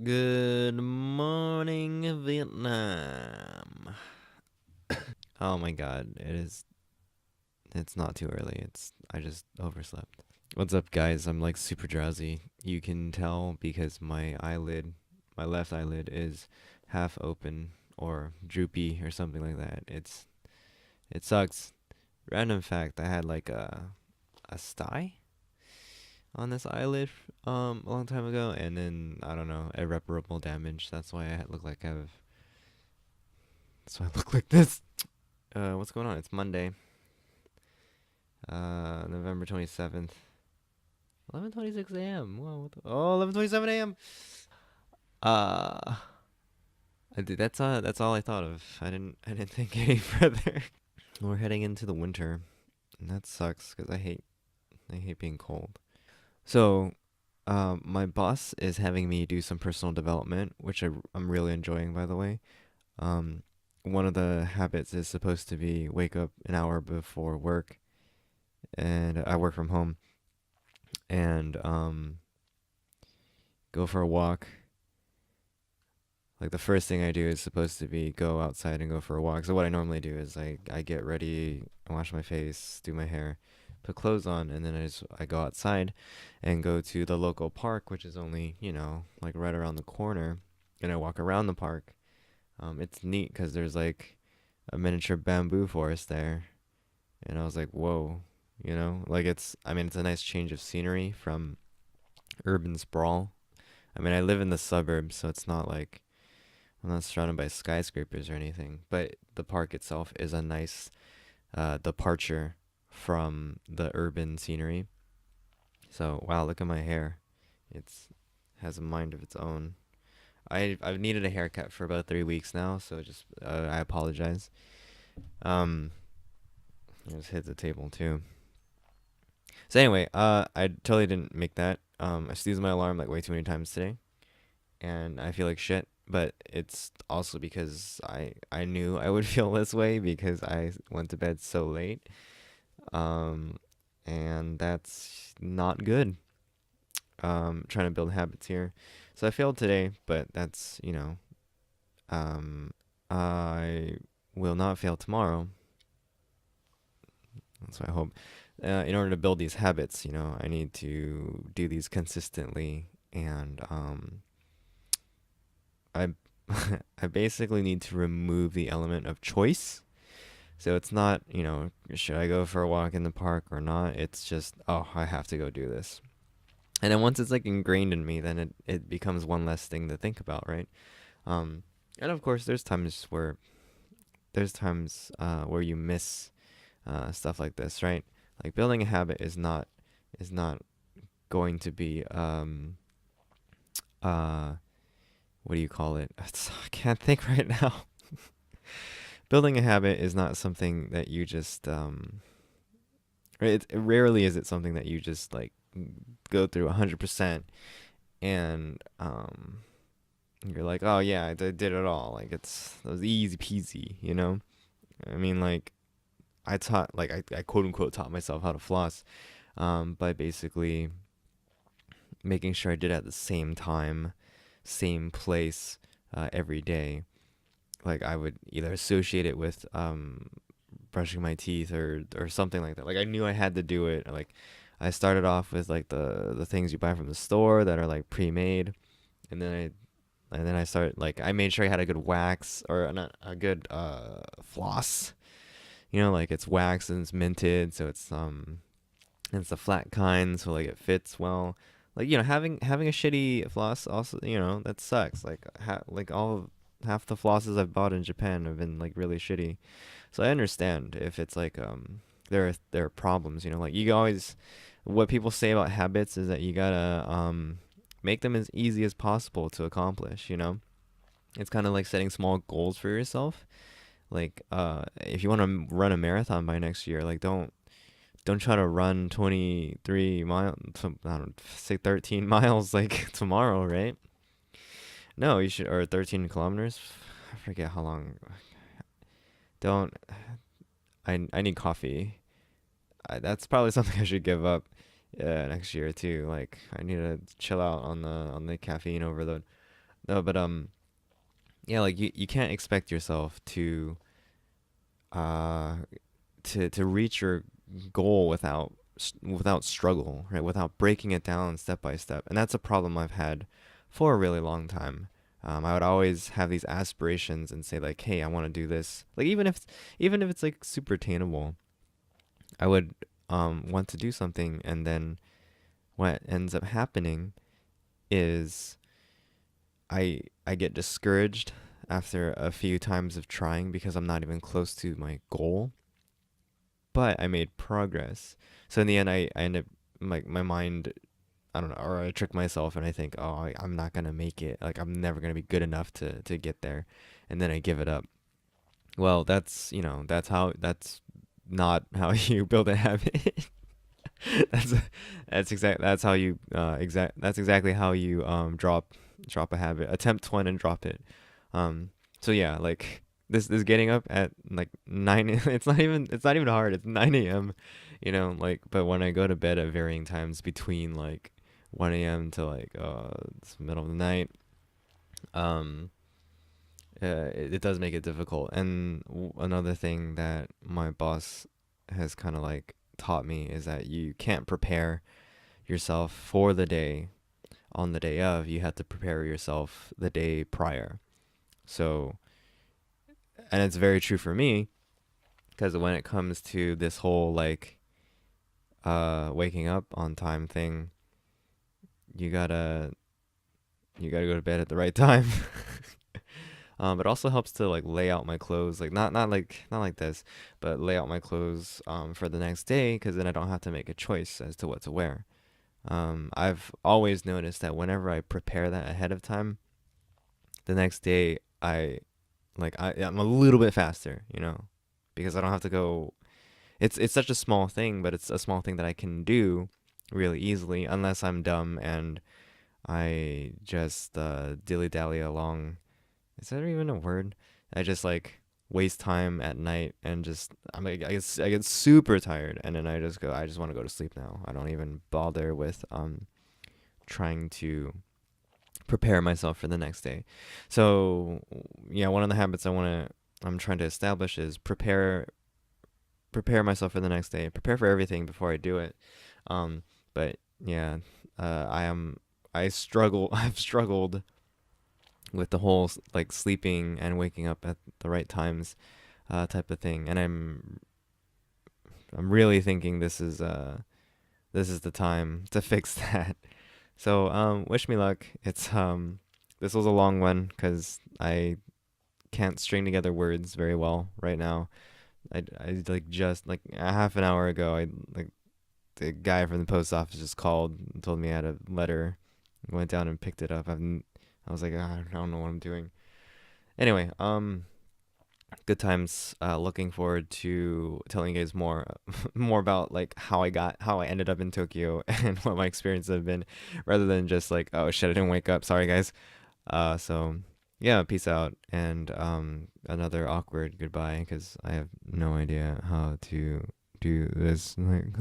Good morning, Vietnam. Oh my god, it's not too early. I just overslept. What's up, guys? I'm like super drowsy. You can tell because my left eyelid is half open or droopy or something like that. It sucks. Random fact, I had like a sty on this eyelid a long time ago, and then I don't know, irreparable damage. That's why I look like this. What's going on? It's Monday, November 27th, 11:26 a.m. Whoa, 11:27 a.m. Uh, that's all I thought of. I didn't think any further. We're heading into the winter, and that sucks because I hate being cold. So, my boss is having me do some personal development, which I'm really enjoying, by the way. Um, one of the habits is supposed to be wake up an hour before work, and I work from home, and go for a walk. Like the first thing I do is supposed to be go outside and go for a walk. So what I normally do is I get ready, wash my face, do my hair, put clothes on, and then I go outside and go to the local park, which is only, like right around the corner, and I walk around the park. It's neat because there's like a miniature bamboo forest there, and I was like, whoa, like I mean, it's a nice change of scenery from urban sprawl. I mean, I live in the suburbs, so it's not like I'm not surrounded by skyscrapers or anything, but the park itself is a nice departure from the urban scenery. So, wow, look at my hair. It's has a mind of its own. I've needed a haircut for about 3 weeks now, so just I apologize. Um, I just hit the table too. So anyway, I totally didn't make that. I snoozed my alarm like way too many times today, and I feel like shit. But it's also because I knew I would feel this way because I went to bed so late. Um, and that's not good. Trying to build habits here. So I failed today, but um, I will not fail tomorrow. That's what I hope. In order to build these habits, I need to do these consistently, and I I basically need to remove the element of choice. So it's not, should I go for a walk in the park or not? It's just, oh, I have to go do this. And then once it's like ingrained in me, then it becomes one less thing to think about, right? Um, and of course, there's times where you miss stuff like this, right? Like building a habit is not going to be uh what do you call it? I can't think right now. Building a habit is not something that you just right, rarely is it something that you just like go through 100% and you're like, oh yeah, I did it all. Like it was easy peasy. I mean, like I quote unquote taught myself how to floss by basically making sure I did it at the same time, same place every day. Like I would either associate it with brushing my teeth or something like that. Like I knew I had to do it. Like I started off with like the things you buy from the store that are like pre-made, and then I started like I made sure I had a good wax or not a good floss. Like it's wax and it's minted, so it's the flat kind, so like it fits well. Like having a shitty floss also, that sucks. Like half the flosses I've bought in Japan have been like really shitty. So I understand if it's like there are problems, like you always what people say about habits is that you gotta make them as easy as possible to accomplish. It's kind of like setting small goals for yourself. Like if you want to run a marathon by next year, like don't try to run 23 miles, I don't say 13 miles like tomorrow, right? No, you should, or 13 kilometers. I forget how long. Don't, I need coffee. That's probably something I should give up next year too. Like I need to chill out on the caffeine overload. No, but yeah, like you can't expect yourself uh to reach your goal without struggle, right? Without breaking it down step by step. And that's a problem I've had for a really long time. I would always have these aspirations and say like, "Hey, I want to do this." Like even if it's like super attainable, I would want to do something, and then what ends up happening is I get discouraged after a few times of trying because I'm not even close to my goal, but I made progress. So in the end, I end up my mind, I don't know, or I trick myself and I think, oh, I'm not gonna make it. Like I'm never gonna be good enough to get there, and then I give it up. Well, that's not how you build a habit. that's that's how you that's exactly how you drop a habit. Attempt one and drop it. So yeah, like this getting up at like 9 it's not even hard. It's 9 a.m. Like but when I go to bed at varying times between like 1 a.m. to like it's middle of the night, um it does make it difficult. And another thing that my boss has kind of like taught me is that you can't prepare yourself for the day on the day of. You have to prepare yourself the day prior. So, and it's very true for me because when it comes to this whole like waking up on time thing, you gotta you gotta go to bed at the right time. It also helps to like lay out my clothes, like not like this, but lay out my clothes for the next day, because then I don't have to make a choice as to what to wear. I've always noticed that whenever I prepare that ahead of time, the next day I'm a little bit faster, because I don't have to go. It's such a small thing, but it's a small thing that I can do really easily, unless I'm dumb and I just dilly dally along. Is that even a word? I just like waste time at night and just I get super tired, and then I just go, I just want to go to sleep now. I don't even bother with trying to prepare myself for the next day. So yeah, one of the habits I'm trying to establish is prepare myself for the next day. Prepare for everything before I do it. But yeah, I struggle. I've struggled with the whole like sleeping and waking up at the right times, type of thing. And I'm really thinking this is the time to fix that. So wish me luck. It's this was a long one because I can't string together words very well right now. I like just like a half an hour ago, I like the guy from the post office just called and told me I had a letter. Went down and picked it up. I was like, "Ah, I don't know what I'm doing." Anyway, good times. Looking forward to telling you guys more more about like how I ended up in Tokyo and what my experiences have been, rather than just like, oh shit, I didn't wake up. Sorry guys. So yeah, peace out, and another awkward goodbye because I have no idea how to do this. Like,